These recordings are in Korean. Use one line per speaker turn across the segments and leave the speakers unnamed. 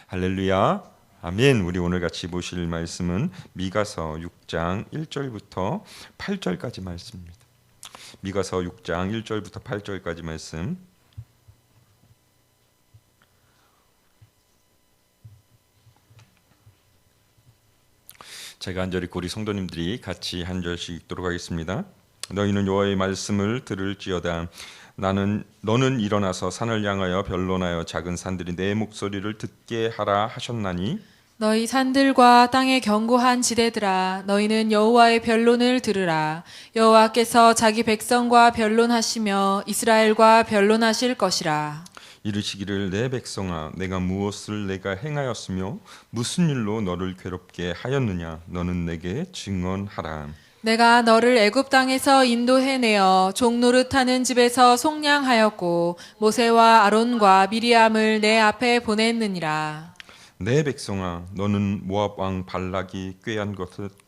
할렐루야. 아멘. 우리 오늘 같이 보실 말씀은 미가서 6장 1절부터 8절까지 말씀입니다. 미가서 6장 1절부터 8절까지 말씀. 제가 한 절 읽고 우리 성도님들이 같이 한 절씩 읽도록 하겠습니다. 너희는 여호와의 말씀을 들을지어다. 너는 일어나서 산을 향하여 변론하여 작은 산들이 내 목소리를 듣게 하라 하셨나니
너희 산들과 땅의 견고한 지대들아, 너희는 여호와의 변론을 들으라. 여호와께서 자기 백성과 변론하시며 이스라엘과 변론하실 것이라.
이르시기를 내 백성아 내가 무엇을 내가 행하였으며 무슨 일로 너를 괴롭게 하였느냐 너는 내게 증언하라.
내가 너를 애굽 땅에서 인도해내어 종 노릇하는 집에서 속량하였고 모세와 아론과 미리암을 내 앞에 보냈느니라.
내 백성아 너는 모압 왕 발락이 꾀한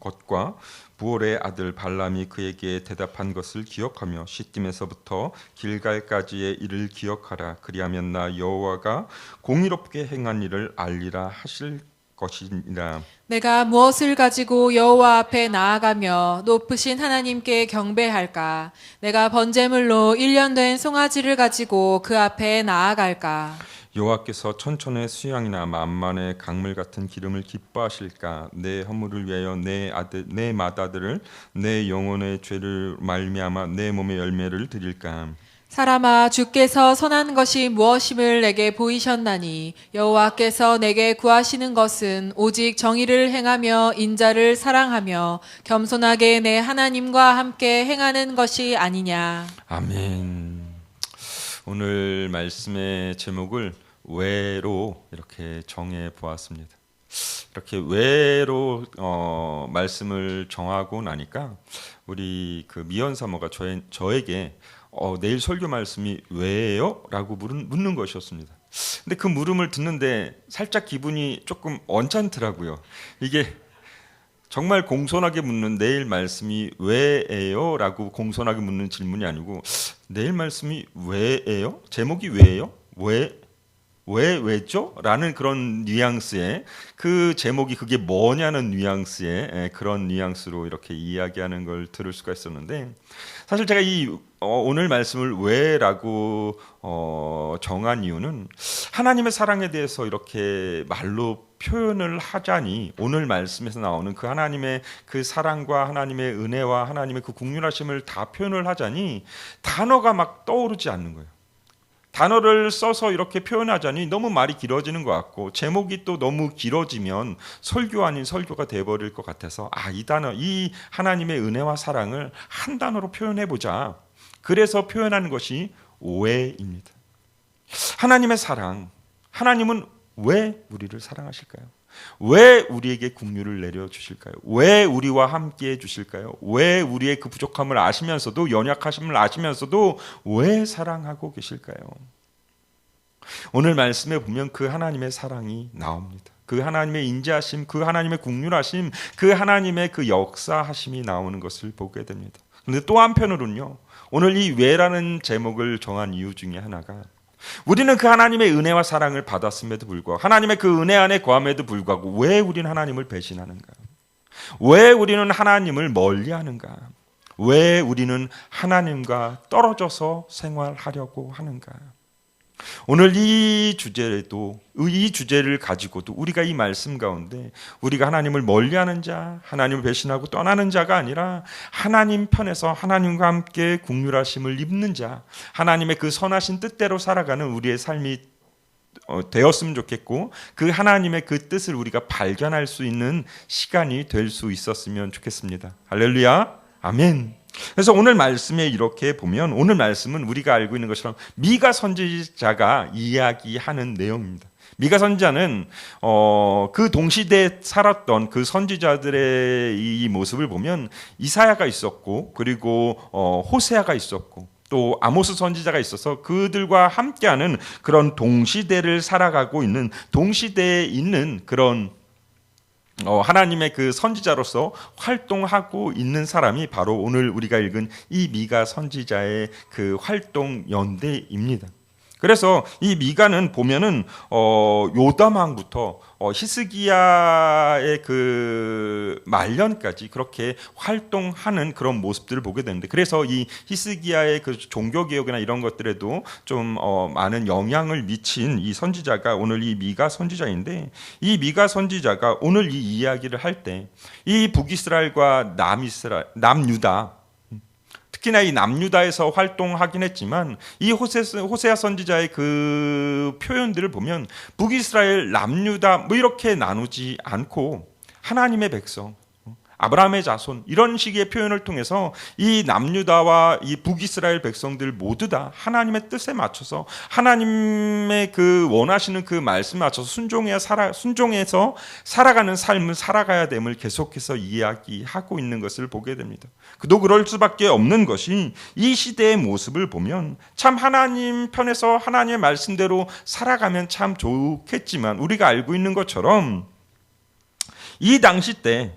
것과 부올의 아들 발람이 그에게 대답한 것을 기억하며 시딤에서부터 길갈까지의 일을 기억하라. 그리하면 나 여호와가 공의롭게 행한 일을 알리라 하실 것이니라.
내가 무엇을 가지고 여호와 앞에 나아가며 높으신 하나님께 경배할까? 내가 번제물로 1년 된 송아지를 가지고 그 앞에 나아갈까?
여호와께서 천천의 수양이나 만만의 강물 같은 기름을 기뻐하실까? 내 허물을 위하여 내 맏아들을 내 영혼의 죄를 말미암아 내 몸의 열매를 드릴까?
사람아, 주께서 선한 것이 무엇임을 내게 보이셨나니 여호와께서 내게 구하시는 것은 오직 정의를 행하며 인자를 사랑하며 겸손하게 내 하나님과 함께 행하는 것이 아니냐.
아멘. 오늘 말씀의 제목을 왜로 이렇게 정해 보았습니다. 이렇게 왜로 말씀을 정하고 나니까 우리 그 미연 사모가 저에게 내일 설교 말씀이 왜요? 라고 묻는 것이었습니다. 근데 그 물음을 듣는데 살짝 기분이 조금 언짢더라고요. 이게 정말 공손하게 묻는 내일 말씀이 왜예요? 라고 공손하게 묻는 질문이 아니고 내일 말씀이 왜예요? 제목이 왜예요? 왜죠? 라는 그런 뉘앙스의 그 제목이 그게 뭐냐는 뉘앙스의 그런 뉘앙스로 이렇게 이야기하는 걸 들을 수가 있었는데 사실 제가 이 오늘 말씀을 왜라고 정한 이유는 하나님의 사랑에 대해서 이렇게 말로 표현을 하자니 오늘 말씀에서 나오는 그 하나님의 그 사랑과 하나님의 은혜와 하나님의 그 국률하심을 다 표현을 하자니 단어가 막 떠오르지 않는 거예요. 단어를 써서 이렇게 표현하자니 너무 말이 길어지는 것 같고 제목이 또 너무 길어지면 설교 아닌 설교가 돼버릴 것 같아서 이 하나님의 은혜와 사랑을 한 단어로 표현해보자. 그래서 표현하는 것이 왜입니다. 하나님의 사랑, 하나님은 왜 우리를 사랑하실까요? 왜 우리에게 긍휼을 내려주실까요? 왜 우리와 함께 해주실까요? 왜 우리의 그 부족함을 아시면서도 연약하심을 아시면서도 왜 사랑하고 계실까요? 오늘 말씀에 보면 그 하나님의 사랑이 나옵니다. 그 하나님의 인자하심, 그 하나님의 긍휼하심, 그 하나님의 그 역사하심이 나오는 것을 보게 됩니다. 그런데 또 한편으로는요, 오늘 이 왜라는 제목을 정한 이유 중에 하나가 우리는 그 하나님의 은혜와 사랑을 받았음에도 불구하고 하나님의 그 은혜 안에 거함에도 불구하고 왜 우리는 하나님을 배신하는가? 왜 우리는 하나님을 멀리하는가? 왜 우리는 하나님과 떨어져서 생활하려고 하는가? 오늘 이 주제를 가지고도 우리가 이 말씀 가운데 우리가 하나님을 멀리하는 자, 하나님을 배신하고 떠나는 자가 아니라 하나님 편에서 하나님과 함께 긍휼하심을 입는 자, 하나님의 그 선하신 뜻대로 살아가는 우리의 삶이 되었으면 좋겠고 그 하나님의 그 뜻을 우리가 발견할 수 있는 시간이 될 수 있었으면 좋겠습니다. 할렐루야, 아멘. 그래서 오늘 말씀에 이렇게 보면 오늘 말씀은 우리가 알고 있는 것처럼 미가 선지자가 이야기하는 내용입니다. 미가 선지자는 그 동시대에 살았던 그 선지자들의 이 모습을 보면 이사야가 있었고 그리고 호세아가 있었고 또 아모스 선지자가 있어서 그들과 함께하는 그런 동시대를 살아가고 있는 동시대에 있는 그런 하나님의 그 선지자로서 활동하고 있는 사람이 바로 오늘 우리가 읽은 이 미가 선지자의 그 활동 연대입니다. 그래서 이 미가는 보면은 요담왕부터 히스기야의 그 말년까지 그렇게 활동하는 그런 모습들을 보게 되는데, 그래서 이 히스기야의 그 종교 개혁이나 이런 것들에도 좀 많은 영향을 미친 이 선지자가 오늘 이 미가 선지자인데, 이 미가 선지자가 오늘 이 이야기를 할 때 이 북이스라엘과 남유다, 특히나 이 남유다에서 활동하긴 했지만 이 호세아 선지자의 그 표현들을 보면 북이스라엘, 남유다 뭐 이렇게 나누지 않고 하나님의 백성, 아브라함의 자손 이런 식의 표현을 통해서 이 남유다와 이 북이스라엘 백성들 모두 다 하나님의 뜻에 맞춰서 하나님의 그 원하시는 그 말씀에 맞춰서 순종해서 살아가는 삶을 살아가야 됨을 계속해서 이야기하고 있는 것을 보게 됩니다. 그도 그럴 수밖에 없는 것이 이 시대의 모습을 보면 참 하나님 편에서 하나님의 말씀대로 살아가면 참 좋겠지만, 우리가 알고 있는 것처럼 이 당시 때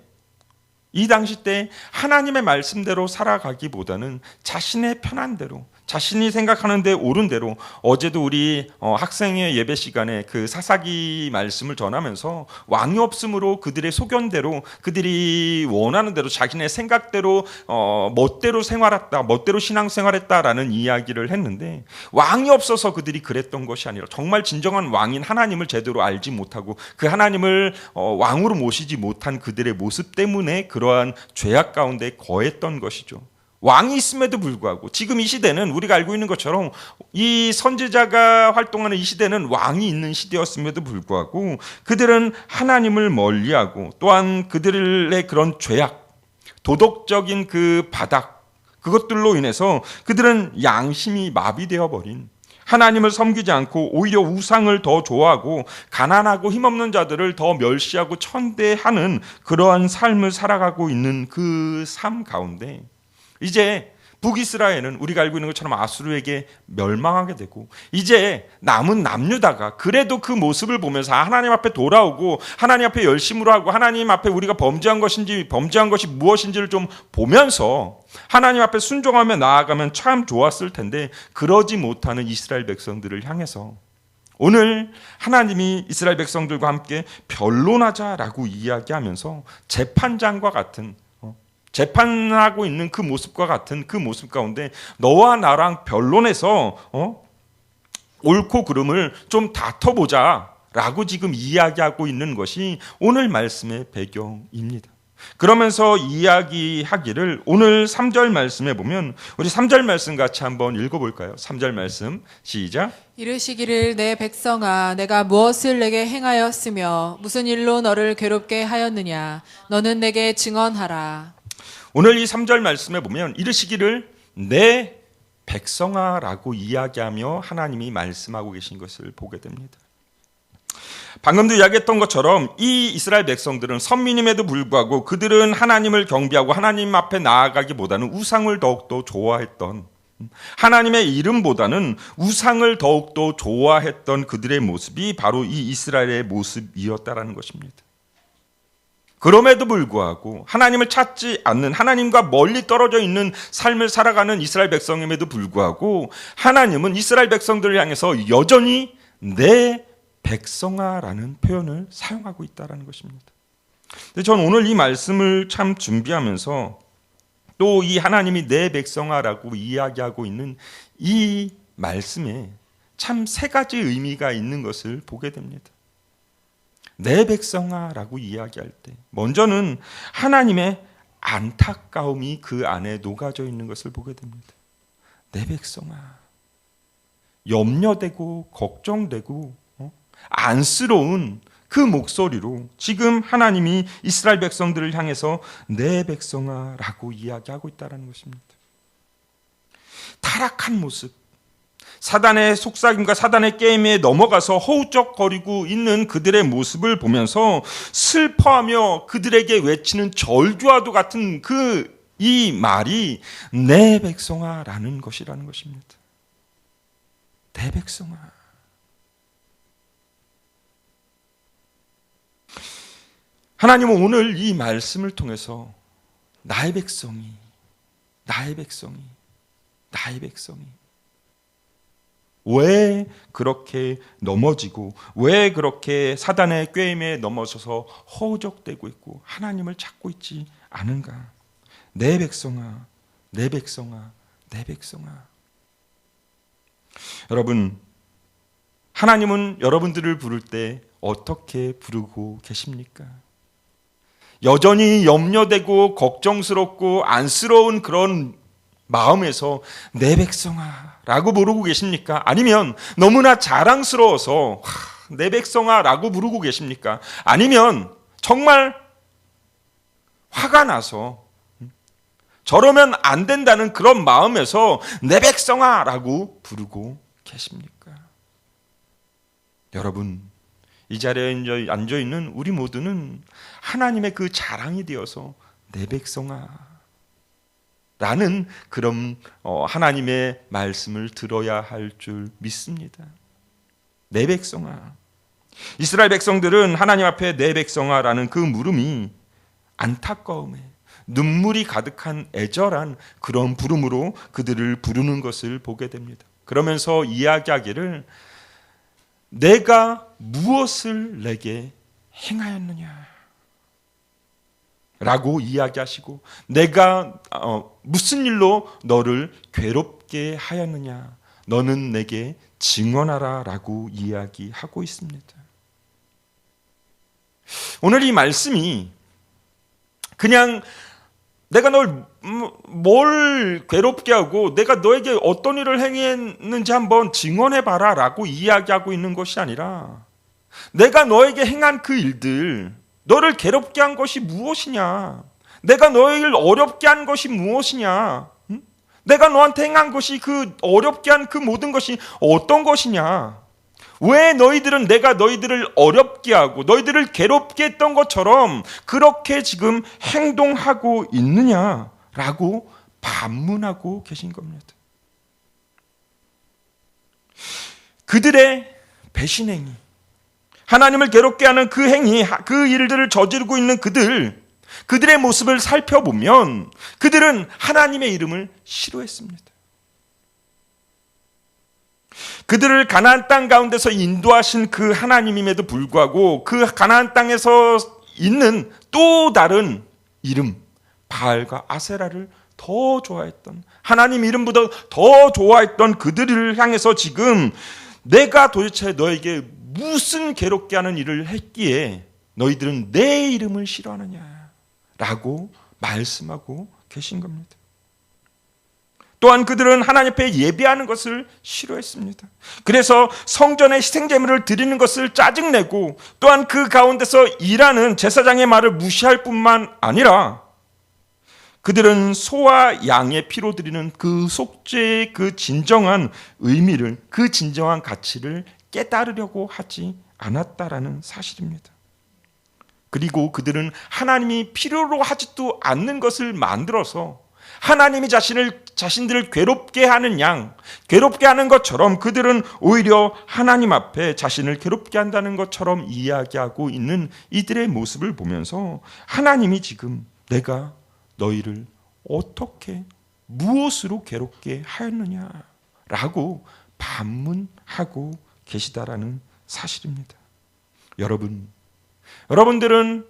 하나님의 말씀대로 살아가기보다는 자신의 편한 대로, 자신이 생각하는 데 옳은 대로, 어제도 우리 학생의 예배 시간에 그 사사기 말씀을 전하면서 왕이 없으므로 그들의 소견대로, 그들이 원하는 대로, 자기네 생각대로 멋대로 생활했다, 멋대로 신앙생활했다라는 이야기를 했는데, 왕이 없어서 그들이 그랬던 것이 아니라 정말 진정한 왕인 하나님을 제대로 알지 못하고 그 하나님을 왕으로 모시지 못한 그들의 모습 때문에 그러한 죄악 가운데 거했던 것이죠. 왕이 있음에도 불구하고, 지금 이 시대는 우리가 알고 있는 것처럼 이 선지자가 활동하는 이 시대는 왕이 있는 시대였음에도 불구하고 그들은 하나님을 멀리하고, 또한 그들의 그런 죄악, 도덕적인 그 바닥, 그것들로 인해서 그들은 양심이 마비되어 버린, 하나님을 섬기지 않고 오히려 우상을 더 좋아하고 가난하고 힘없는 자들을 더 멸시하고 천대하는 그러한 삶을 살아가고 있는 그 삶 가운데 이제 북이스라엘은 우리가 알고 있는 것처럼 아수르에게 멸망하게 되고, 이제 남은 남유다가 그래도 그 모습을 보면서 하나님 앞에 돌아오고 하나님 앞에 열심으로 하고 하나님 앞에 우리가 범죄한 것이 무엇인지를 좀 보면서 하나님 앞에 순종하며 나아가면 참 좋았을 텐데, 그러지 못하는 이스라엘 백성들을 향해서 오늘 하나님이 이스라엘 백성들과 함께 변론하자라고 이야기하면서 재판장과 같은, 재판하고 있는 그 모습과 같은 그 모습 가운데 너와 나랑 변론해서 옳고 그름을 좀 다퉈보자 라고 지금 이야기하고 있는 것이 오늘 말씀의 배경입니다. 그러면서 이야기하기를 오늘 3절 말씀에 보면, 우리 3절 말씀 같이 한번 읽어볼까요? 3절 말씀 시작.
이르시기를 내 백성아, 내가 무엇을 내게 행하였으며 무슨 일로 너를 괴롭게 하였느냐? 너는 내게 증언하라.
오늘 이 3절 말씀에 보면 이르시기를 내 백성아라고 이야기하며 하나님이 말씀하고 계신 것을 보게 됩니다. 방금도 이야기했던 것처럼 이 이스라엘 백성들은 선민임에도 불구하고 그들은 하나님을 경배하고 하나님 앞에 나아가기보다는 우상을 더욱더 좋아했던, 하나님의 이름보다는 우상을 더욱더 좋아했던 그들의 모습이 바로 이 이스라엘의 모습이었다라는 것입니다. 그럼에도 불구하고 하나님을 찾지 않는, 하나님과 멀리 떨어져 있는 삶을 살아가는 이스라엘 백성임에도 불구하고 하나님은 이스라엘 백성들을 향해서 여전히 내 백성아라는 표현을 사용하고 있다는 것입니다. 근데 저는 오늘 이 말씀을 참 준비하면서 또 이 하나님이 내 백성아라고 이야기하고 있는 이 말씀에 참 세 가지 의미가 있는 것을 보게 됩니다. 내 백성아라고 이야기할 때 먼저는 하나님의 안타까움이 그 안에 녹아져 있는 것을 보게 됩니다. 내 백성아, 염려되고 걱정되고 안쓰러운 그 목소리로 지금 하나님이 이스라엘 백성들을 향해서 내 백성아라고 이야기하고 있다는 것입니다. 타락한 모습, 사단의 속삭임과 사단의 게임에 넘어가서 허우적거리고 있는 그들의 모습을 보면서 슬퍼하며 그들에게 외치는 절규와도 같은 이 말이 내 백성아라는 것이라는 것입니다. 내 백성아. 하나님은 오늘 이 말씀을 통해서 나의 백성이, 나의 백성이, 나의 백성이, 왜 그렇게 넘어지고 왜 그렇게 사단의 꾀임에 넘어져서 허우적대고 있고 하나님을 찾고 있지 않은가? 내 백성아, 내 백성아, 내 백성아. 여러분, 하나님은 여러분들을 부를 때 어떻게 부르고 계십니까? 여전히 염려되고 걱정스럽고 안쓰러운 그런 마음에서 내 백성아 라고 부르고 계십니까? 아니면 너무나 자랑스러워서 내 백성아 라고 부르고 계십니까? 아니면 정말 화가 나서 저러면 안 된다는 그런 마음에서 내 백성아 라고 부르고 계십니까? 여러분, 이 자리에 앉아있는 우리 모두는 하나님의 그 자랑이 되어서 내 백성아 라는 그런 하나님의 말씀을 들어야 할 줄 믿습니다. 내 백성아. 이스라엘 백성들은 하나님 앞에 내 백성아라는 그 물음이 안타까움에 눈물이 가득한 애절한 그런 부름으로 그들을 부르는 것을 보게 됩니다. 그러면서 이야기하기를 내가 무엇을 내게 행하였느냐 라고 이야기하시고 내가 무슨 일로 너를 괴롭게 하였느냐 너는 내게 증언하라 라고 이야기하고 있습니다. 오늘 이 말씀이 그냥 내가 뭘 괴롭게 하고 내가 너에게 어떤 일을 행했는지 한번 증언해봐라 라고 이야기하고 있는 것이 아니라 내가 너에게 행한 그 일들, 너를 괴롭게 한 것이 무엇이냐? 내가 너희를 어렵게 한 것이 무엇이냐? 내가 너한테 행한 것이 그 어렵게 한 그 모든 것이 어떤 것이냐? 왜 너희들은 내가 너희들을 어렵게 하고 너희들을 괴롭게 했던 것처럼 그렇게 지금 행동하고 있느냐라고 반문하고 계신 겁니다. 그들의 배신행위, 하나님을 괴롭게 하는 그 행위, 그 일들을 저지르고 있는 그들의 모습을 살펴보면 그들은 하나님의 이름을 싫어했습니다. 그들을 가나안 땅 가운데서 인도하신 그 하나님임에도 불구하고 그 가나안 땅에서 있는 또 다른 이름 바알과 아세라를 더 좋아했던, 하나님 이름보다 더 좋아했던 그들을 향해서 지금 내가 도대체 너에게 무슨 괴롭게 하는 일을 했기에 너희들은 내 이름을 싫어하느냐라고 말씀하고 계신 겁니다. 또한 그들은 하나님 앞에 예배하는 것을 싫어했습니다. 그래서 성전에 희생제물을 드리는 것을 짜증내고 또한 그 가운데서 일하는 제사장의 말을 무시할 뿐만 아니라 그들은 소와 양의 피로 드리는 그 속죄의 그 진정한 의미를, 그 진정한 가치를 깨달으려고 하지 않았다라는 사실입니다. 그리고 그들은 하나님이 필요로 하지도 않는 것을 만들어서 하나님이 자신들을 괴롭게 하는 괴롭게 하는 것처럼 그들은 오히려 하나님 앞에 자신을 괴롭게 한다는 것처럼 이야기하고 있는 이들의 모습을 보면서 하나님이 지금 내가 너희를 어떻게 무엇으로 괴롭게 하였느냐라고 반문하고 계시다라는 사실입니다. 여러분들은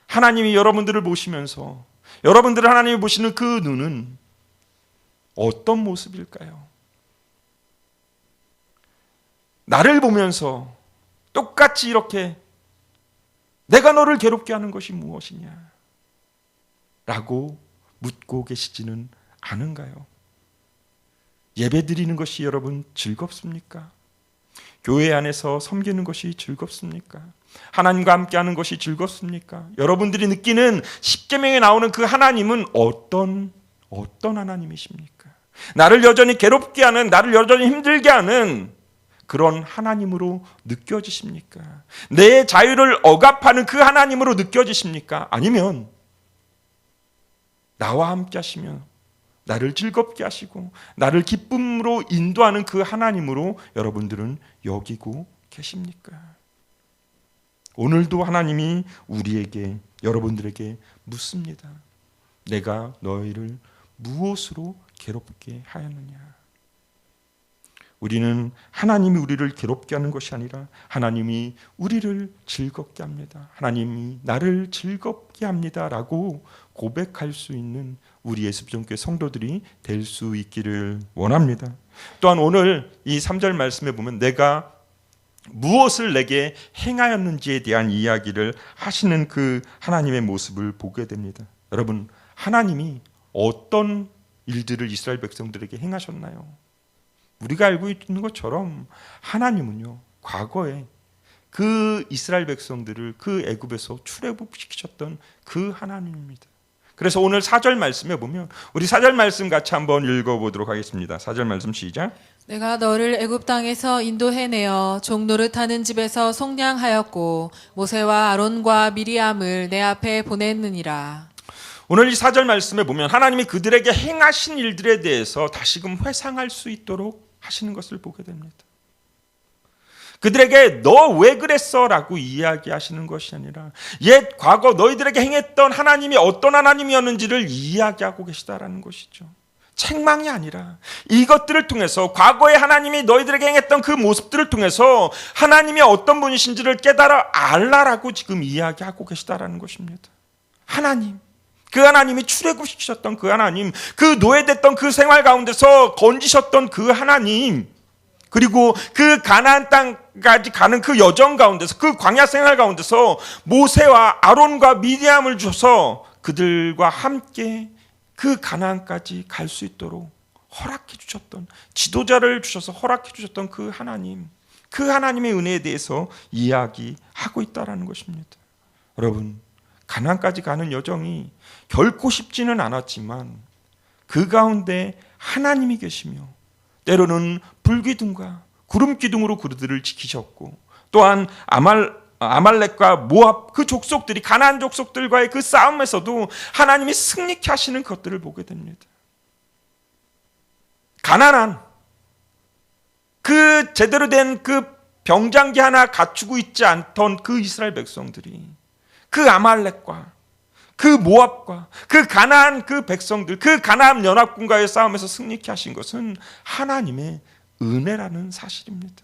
하나님이 여러분들을 보시면서 여러분들을 하나님이 보시는 그 눈은 어떤 모습일까요? 나를 보면서 똑같이 이렇게 내가 너를 괴롭게 하는 것이 무엇이냐? 라고 묻고 계시지는 않은가요? 예배 드리는 것이 여러분 즐겁습니까? 교회 안에서 섬기는 것이 즐겁습니까? 하나님과 함께하는 것이 즐겁습니까? 여러분들이 느끼는 십계명에 나오는 그 하나님은 어떤 하나님이십니까? 나를 여전히 괴롭게 하는, 나를 여전히 힘들게 하는 그런 하나님으로 느껴지십니까? 내 자유를 억압하는 그 하나님으로 느껴지십니까? 아니면 나와 함께 하시며 나를 즐겁게 하시고 나를 기쁨으로 인도하는 그 하나님으로 여러분들은 여기고 계십니까? 오늘도 하나님이 우리에게, 여러분들에게 묻습니다. 내가 너희를 무엇으로 괴롭게 하였느냐? 우리는 하나님이 우리를 괴롭게 하는 것이 아니라 하나님이 우리를 즐겁게 합니다. 하나님이 나를 즐겁게 합니다라고 고백할 수 있는 우리 예수종교회 성도들이 될 수 있기를 원합니다. 또한 오늘 이 3절 말씀에 보면 내가 무엇을 내게 행하였는지에 대한 이야기를 하시는 그 하나님의 모습을 보게 됩니다. 여러분, 하나님이 어떤 일들을 이스라엘 백성들에게 행하셨나요? 우리가 알고 있는 것처럼 하나님은요, 과거에 그 이스라엘 백성들을 그 애굽에서 출애굽시키셨던 그 하나님입니다. 그래서 오늘 4절 말씀에 보면 우리 4절 말씀 같이 한번 읽어보도록 하겠습니다. 4절 말씀 시작.
내가 너를 애굽 땅에서 인도해내어 종 노릇하는 집에서 속량하였고 모세와 아론과 미리암을 내 앞에 보냈느니라.
오늘 이 4절 말씀에 보면 하나님이 그들에게 행하신 일들에 대해서 다시금 회상할 수 있도록 하시는 것을 보게 됩니다. 그들에게 너 왜 그랬어? 라고 이야기하시는 것이 아니라 옛 과거 너희들에게 행했던 하나님이 어떤 하나님이었는지를 이야기하고 계시다라는 것이죠. 책망이 아니라 이것들을 통해서 과거에 하나님이 너희들에게 행했던 그 모습들을 통해서 하나님이 어떤 분이신지를 깨달아 알라라고 지금 이야기하고 계시다라는 것입니다. 하나님, 그 하나님이 출애굽시키셨던 그 하나님, 그 노예됐던 그 생활 가운데서 건지셨던 그 하나님, 그리고 그 가나안 땅까지 가는 그 여정 가운데서 그 광야 생활 가운데서 모세와 아론과 미디암을 주셔서 그들과 함께 그 가나안까지 갈 수 있도록 허락해 주셨던, 지도자를 주셔서 허락해 주셨던 그 하나님, 그 하나님의 은혜에 대해서 이야기하고 있다는 것입니다. 여러분, 가나안까지 가는 여정이 결코 쉽지는 않았지만 그 가운데 하나님이 계시며 때로는 불기둥과 구름기둥으로 그들을 지키셨고 또한 아말렉과 모압 그 족속들이 가나안 족속들과의 그 싸움에서도 하나님이 승리케 하시는 것들을 보게 됩니다. 가난한 그 제대로 된 그 병장기 하나 갖추고 있지 않던 그 이스라엘 백성들이 그 아말렉과 그 모압과 그 가나안 그 백성들, 그 가나안 연합군과의 싸움에서 승리케 하신 것은 하나님의 은혜라는 사실입니다.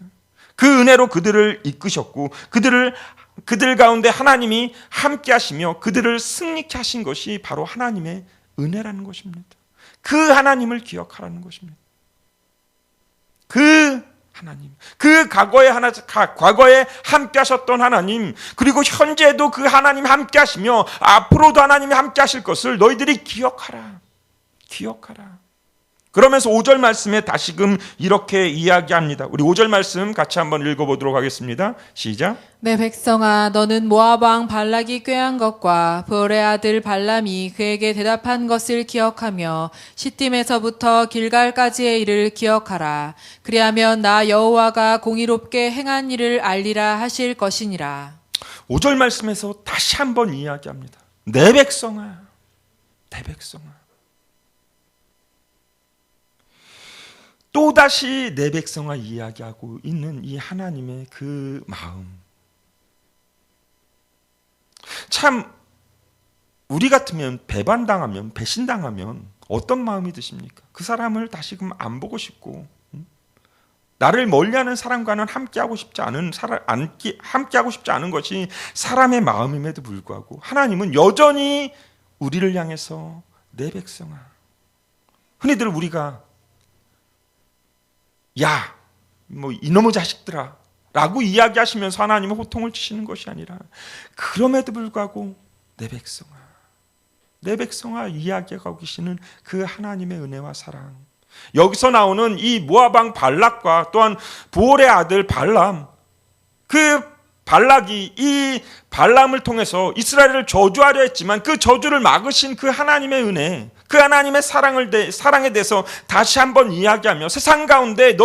그 은혜로 그들을 이끄셨고 그들 가운데 하나님이 함께 하시며 그들을 승리케 하신 것이 바로 하나님의 은혜라는 것입니다. 그 하나님을 기억하라는 것입니다. 그 하나님, 그 과거에 함께 하셨던 하나님, 그리고 현재도 그 하나님 함께 하시며 앞으로도 하나님이 함께 하실 것을 너희들이 기억하라. 그러면서 5절 말씀에 다시금 이렇게 이야기합니다. 우리 5절 말씀 같이 한번 읽어보도록 하겠습니다. 시작.
내 백성아, 너는 모압 왕 발락이 꾀한 것과 브올의 아들 발람이 그에게 대답한 것을 기억하며 시딤에서부터 길갈까지의 일을 기억하라. 그리하면 나 여호와가 공의롭게 행한 일을 알리라 하실 것이니라.
5절 말씀에서 다시 한번 이야기합니다. 내 백성아. 또다시 내 백성아 이야기하고 있는 이 하나님의 그 마음. 참 우리 같으면 배반당하면 배신당하면 어떤 마음이 드십니까? 그 사람을 다시금 안 보고 싶고 나를 멀리하는 사람과는 함께하고 싶지 않은 것이 사람의 마음임에도 불구하고 하나님은 여전히 우리를 향해서 내 백성아. 흔히들 우리가 야, 이놈의 자식들아 라고 이야기하시면서 하나님은 호통을 치시는 것이 아니라 그럼에도 불구하고 내 백성아 이야기하고 계시는 그 하나님의 은혜와 사랑. 여기서 나오는 이 모압 왕 발락과 또한 부올의 아들 발람, 그 발락이 이 발람을 통해서 이스라엘을 저주하려 했지만 그 저주를 막으신 그 하나님의 은혜, 그 하나님의 사랑에 대해서 다시 한번 이야기하며 세상 가운데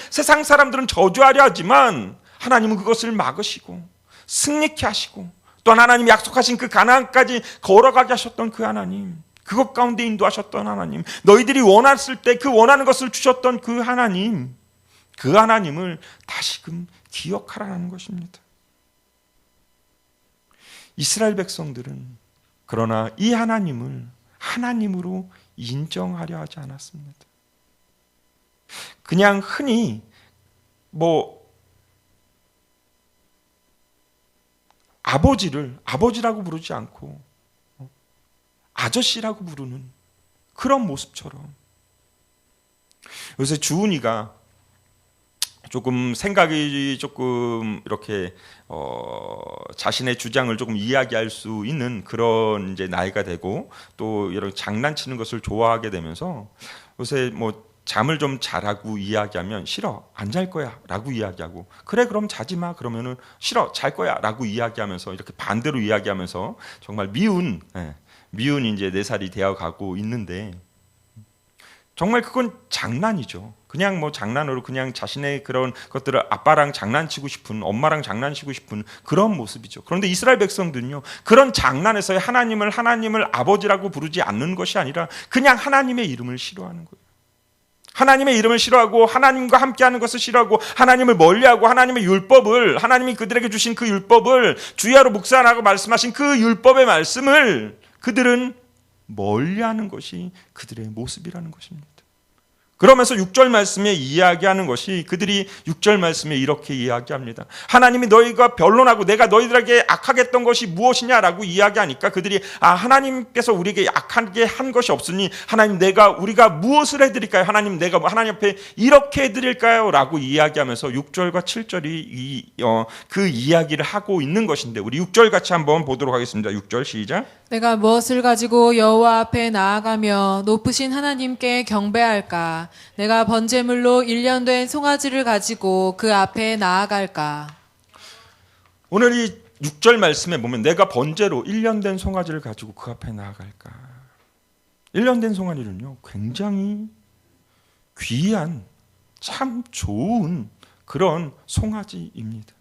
세상 사람들은 저주하려 하지만 하나님은 그것을 막으시고 승리케 하시고 또한 하나님이 약속하신 그 가나안까지 걸어가게 하셨던 그 하나님, 그것 가운데 인도하셨던 하나님, 너희들이 원했을 때 그 원하는 것을 주셨던 그 하나님, 그 하나님을 다시금 기억하라는 것입니다. 이스라엘 백성들은 그러나 이 하나님을 하나님으로 인정하려 하지 않았습니다. 그냥 흔히 뭐 아버지를 아버지라고 부르지 않고 아저씨라고 부르는 그런 모습처럼 요새 주은이가 조금 생각이 조금 이렇게 자신의 주장을 조금 이야기할 수 있는 그런 이제 나이가 되고 또 이런 장난치는 것을 좋아하게 되면서 요새 뭐 잠을 좀 자라고 이야기하면 싫어 안 잘 거야라고 이야기하고 그래 그럼 자지 마 그러면은 싫어 잘 거야라고 이야기하면서 이렇게 반대로 이야기하면서 정말 미운 이제 4살이 되어 가고 있는데 정말 그건 장난이죠. 그냥 뭐 장난으로 그냥 자신의 그런 것들을 아빠랑 장난치고 싶은 엄마랑 장난치고 싶은 그런 모습이죠. 그런데 이스라엘 백성들은요. 그런 장난에서 하나님을 아버지라고 부르지 않는 것이 아니라 그냥 하나님의 이름을 싫어하는 거예요. 하나님의 이름을 싫어하고 하나님과 함께하는 것을 싫어하고 하나님을 멀리하고 하나님의 율법을 하나님이 그들에게 주신 그 율법을 주야로 묵상하고 말씀하신 그 율법의 말씀을 그들은 멀리하는 것이 그들의 모습이라는 것입니다. 그러면서 6절 말씀에 이야기하는 것이 그들이 6절 말씀에 이렇게 이야기합니다. 하나님이 너희가 변론하고 내가 너희들에게 악하게 했던 것이 무엇이냐라고 이야기하니까 그들이 하나님께서 우리에게 악하게 한 것이 없으니 하나님 우리가 무엇을 해드릴까요? 하나님 내가 하나님 앞에 이렇게 해드릴까요? 라고 이야기하면서 6절과 7절이 그 이야기를 하고 있는 것인데 우리 6절 같이 한번 보도록 하겠습니다. 6절 시작.
내가 무엇을 가지고 여호와 앞에 나아가며 높으신 하나님께 경배할까? 내가 번제물로 1년 된 송아지를 가지고 그 앞에 나아갈까?
오늘 이 6절 말씀에 보면 내가 번제로 1년 된 송아지를 가지고 그 앞에 나아갈까? 1년 된 송아지는요 굉장히 귀한 참 좋은 그런 송아지입니다.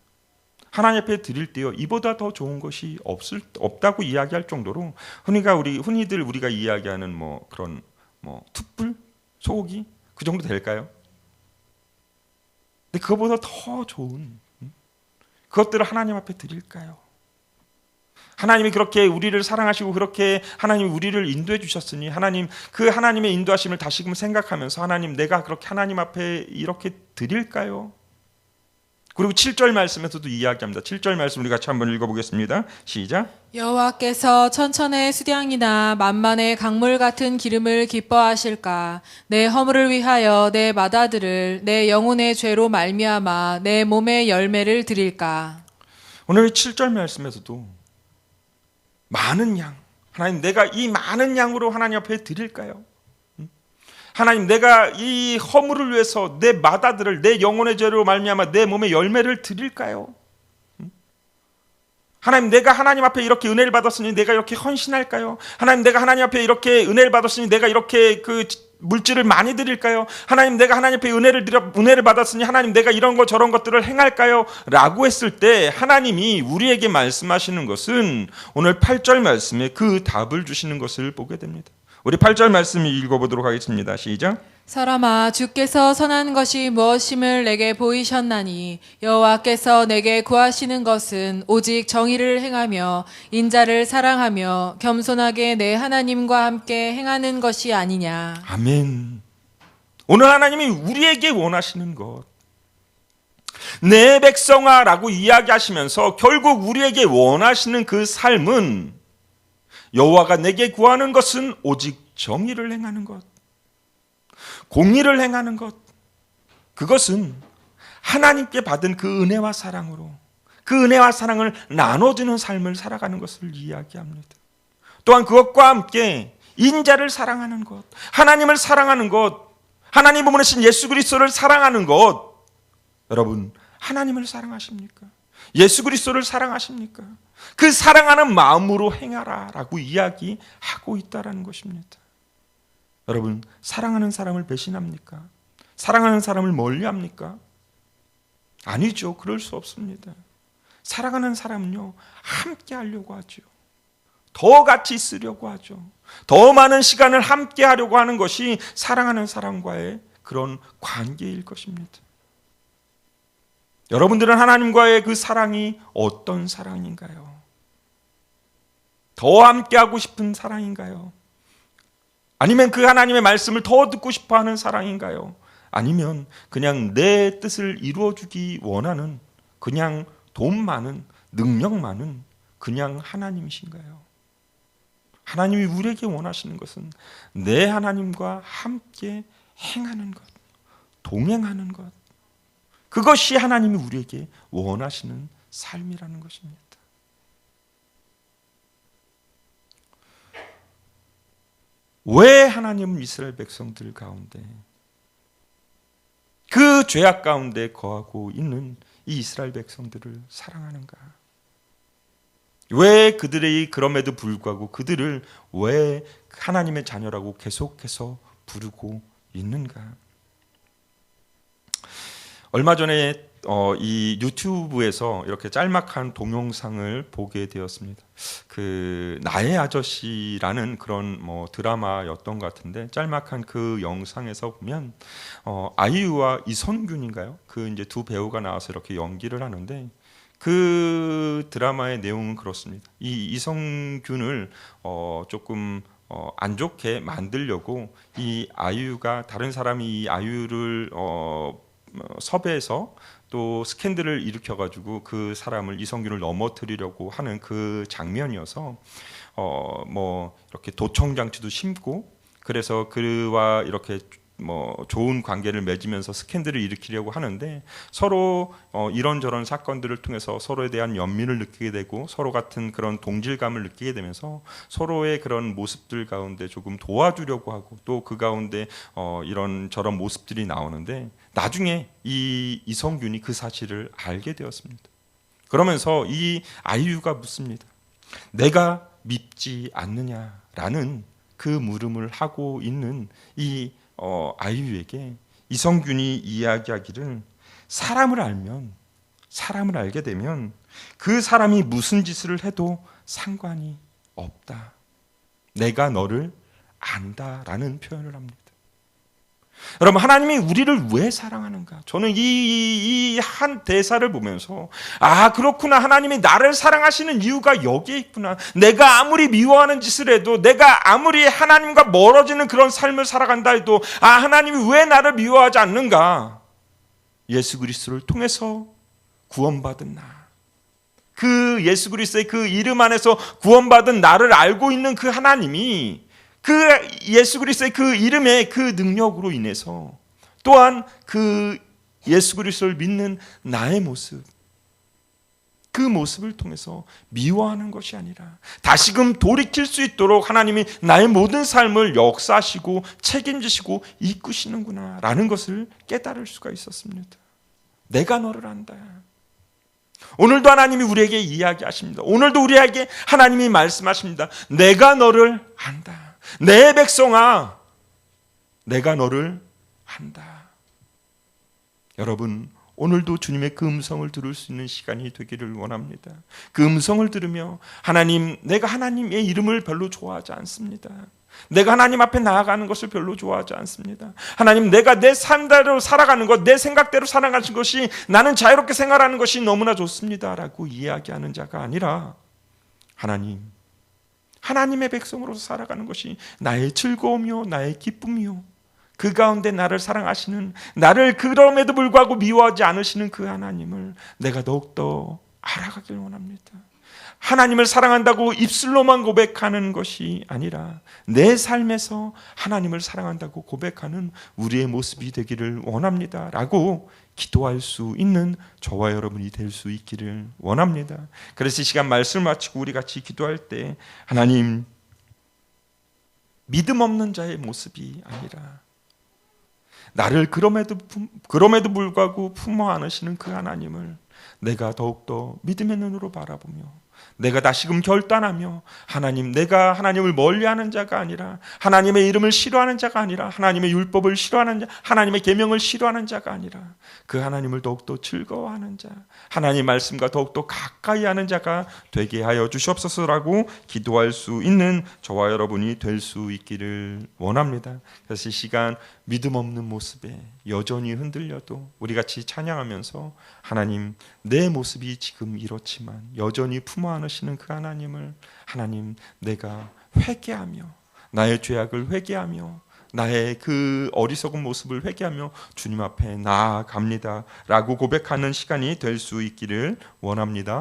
하나님 앞에 드릴 때요 이보다 더 좋은 것이 없다고 이야기할 정도로 흔히들 우리가 이야기하는 뭐 그런 뭐 툭불 소고기 그 정도 될까요? 근데 그거보다 더 좋은 그것들을 하나님 앞에 드릴까요? 하나님이 그렇게 우리를 사랑하시고 그렇게 하나님이 우리를 인도해 주셨으니 그 하나님의 인도하심을 다시금 생각하면서 하나님 내가 그렇게 하나님 앞에 이렇게 드릴까요? 그리고 7절 말씀에서도 이야기합니다. 7절 말씀 우리 같이 한번 읽어보겠습니다. 시작.
여호와께서 천천의 수량이나 만만의 강물 같은 기름을 기뻐하실까? 내 허물을 위하여 내 맏아들을 내 영혼의 죄로 말미암아 내 몸의 열매를 드릴까?
오늘 7절 말씀에서도 많은 양 하나님 내가 이 많은 양으로 하나님 앞에 드릴까요? 하나님 내가 이 허물을 위해서 내 맏아들을 내 영혼의 죄로 말미암아 내 몸의 열매를 드릴까요? 하나님 내가 하나님 앞에 이렇게 은혜를 받았으니 내가 이렇게 헌신할까요? 하나님 내가 하나님 앞에 이렇게 은혜를 받았으니 내가 이렇게 그 물질을 많이 드릴까요? 하나님 내가 하나님 앞에 은혜를 받았으니 하나님 내가 이런 거 저런 것들을 행할까요? 라고 했을 때 하나님이 우리에게 말씀하시는 것은 오늘 8절 말씀에 그 답을 주시는 것을 보게 됩니다. 우리 8절 말씀 읽어보도록 하겠습니다. 시작.
사람아 주께서 선한 것이 무엇임을 내게 보이셨나니 여호와께서 내게 구하시는 것은 오직 정의를 행하며 인자를 사랑하며 겸손하게 내 하나님과 함께 행하는 것이 아니냐.
아멘. 오늘 하나님이 우리에게 원하시는 것 내 백성아라고 이야기하시면서 결국 우리에게 원하시는 그 삶은 여호와가 내게 구하는 것은 오직 정의를 행하는 것, 공의를 행하는 것, 그것은 하나님께 받은 그 은혜와 사랑으로 그 은혜와 사랑을 나눠주는 삶을 살아가는 것을 이야기합니다. 또한 그것과 함께 인자를 사랑하는 것, 하나님을 사랑하는 것, 하나님 보내신 예수 그리스도를 사랑하는 것. 여러분 하나님을 사랑하십니까? 예수 그리스도를 사랑하십니까? 그 사랑하는 마음으로 행하라 라고 이야기하고 있다는 것입니다. 여러분 사랑하는 사람을 배신합니까? 사랑하는 사람을 멀리합니까? 아니죠. 그럴 수 없습니다. 사랑하는 사람은요 함께 하려고 하죠. 더 같이 있으려고 하죠. 더 많은 시간을 함께 하려고 하는 것이 사랑하는 사람과의 그런 관계일 것입니다. 여러분들은 하나님과의 그 사랑이 어떤 사랑인가요? 더 함께하고 싶은 사랑인가요? 아니면 그 하나님의 말씀을 더 듣고 싶어하는 사랑인가요? 아니면 그냥 내 뜻을 이루어주기 원하는 그냥 돈 많은, 능력 많은 그냥 하나님이신가요? 하나님이 우리에게 원하시는 것은 내 하나님과 함께 행하는 것, 동행하는 것, 그것이 하나님이 우리에게 원하시는 삶이라는 것입니다. 왜 하나님은 이스라엘 백성들 가운데 그 죄악 가운데 거하고 있는 이 이스라엘 백성들을 사랑하는가? 왜 그들이 그럼에도 불구하고 그들을 왜 하나님의 자녀라고 계속해서 부르고 있는가? 얼마 전에 이 유튜브에서 이렇게 짤막한 동영상을 보게 되었습니다. 그 나의 아저씨라는 그런 드라마였던 것 같은데, 짤막한 그 영상에서 보면 아이유와 이성균인가요? 그 이제 두 배우가 나와서 이렇게 연기를 하는데, 그 드라마의 내용은 그렇습니다. 이 이성균을 조금 안 좋게 만들려고 이 아이유가, 다른 사람이 이 아이유를 섭외해서 또 스캔들을 일으켜가지고 그 사람을, 이성균을 넘어뜨리려고 하는 그 장면이어서 이렇게 도청장치도 심고, 그래서 그와 이렇게 좋은 관계를 맺으면서 스캔들을 일으키려고 하는데, 서로 이런저런 사건들을 통해서 서로에 대한 연민을 느끼게 되고 서로 같은 그런 동질감을 느끼게 되면서 서로의 그런 모습들 가운데 조금 도와주려고 하고, 또 그 가운데 이런 저런 모습들이 나오는데, 나중에 이 이성균이 그 사실을 알게 되었습니다. 그러면서 이 아이유가 묻습니다. 내가 밉지 않느냐라는 그 물음을 하고 있는 이 아이유에게 이성균이 이야기하기를, 사람을 알게 되면 그 사람이 무슨 짓을 해도 상관이 없다. 내가 너를 안다라는 표현을 합니다. 여러분, 하나님이 우리를 왜 사랑하는가? 저는 이 한 대사를 보면서 그렇구나, 하나님이 나를 사랑하시는 이유가 여기에 있구나. 내가 아무리 미워하는 짓을 해도, 내가 아무리 하나님과 멀어지는 그런 삶을 살아간다 해도 하나님이 왜 나를 미워하지 않는가? 예수 그리스도를 통해서 구원받은 나, 그 예수 그리스도의 그 이름 안에서 구원받은 나를 알고 있는 그 하나님이 그 예수 그리스도의 그 이름의 그 능력으로 인해서, 또한 그 예수 그리스도를 믿는 나의 모습, 그 모습을 통해서 미워하는 것이 아니라 다시금 돌이킬 수 있도록 하나님이 나의 모든 삶을 역사하시고 책임지시고 이끄시는구나 라는 것을 깨달을 수가 있었습니다. 내가 너를 안다. 오늘도 하나님이 우리에게 이야기하십니다. 오늘도 우리에게 하나님이 말씀하십니다. 내가 너를 안다. 내 백성아, 내가 너를 안다. 여러분, 오늘도 주님의 그 음성을 들을 수 있는 시간이 되기를 원합니다. 그 음성을 들으며, 하나님, 내가 하나님의 이름을 별로 좋아하지 않습니다. 내가 하나님 앞에 나아가는 것을 별로 좋아하지 않습니다. 하나님, 내가 내 삶대로 살아가는 것, 내 생각대로 살아가는 것이, 나는 자유롭게 생활하는 것이 너무나 좋습니다 라고 이야기하는 자가 아니라, 하나님의 백성으로서 살아가는 것이 나의 즐거움이요, 나의 기쁨이요, 그 가운데 나를 사랑하시는, 나를 그럼에도 불구하고 미워하지 않으시는 그 하나님을 내가 더욱더 알아가길 원합니다. 하나님을 사랑한다고 입술로만 고백하는 것이 아니라 내 삶에서 하나님을 사랑한다고 고백하는 우리의 모습이 되기를 원합니다 라고 기도할 수 있는 저와 여러분이 될 수 있기를 원합니다. 그래서 이 시간 말씀을 마치고 우리 같이 기도할 때, 하나님, 믿음 없는 자의 모습이 아니라 나를 그럼에도 불구하고 품어 안으시는 그 하나님을 내가 더욱더 믿음의 눈으로 바라보며, 내가 다시금 결단하며, 하나님, 내가 하나님을 멀리하는 자가 아니라, 하나님의 이름을 싫어하는 자가 아니라, 하나님의 율법을 싫어하는 자, 하나님의 계명을 싫어하는 자가 아니라 그 하나님을 더욱더 즐거워하는 자, 하나님 말씀과 더욱더 가까이 하는 자가 되게 하여 주시옵소서라고 기도할 수 있는 저와 여러분이 될 수 있기를 원합니다. 그래서 이 시간 믿음 없는 모습에 여전히 흔들려도 우리 같이 찬양하면서, 하나님, 내 모습이 지금 이렇지만 여전히 품어 안으시는 그 하나님을, 하나님, 내가 회개하며, 나의 죄악을 회개하며, 나의 그 어리석은 모습을 회개하며 주님 앞에 나아갑니다라고 고백하는 시간이 될 수 있기를 원합니다.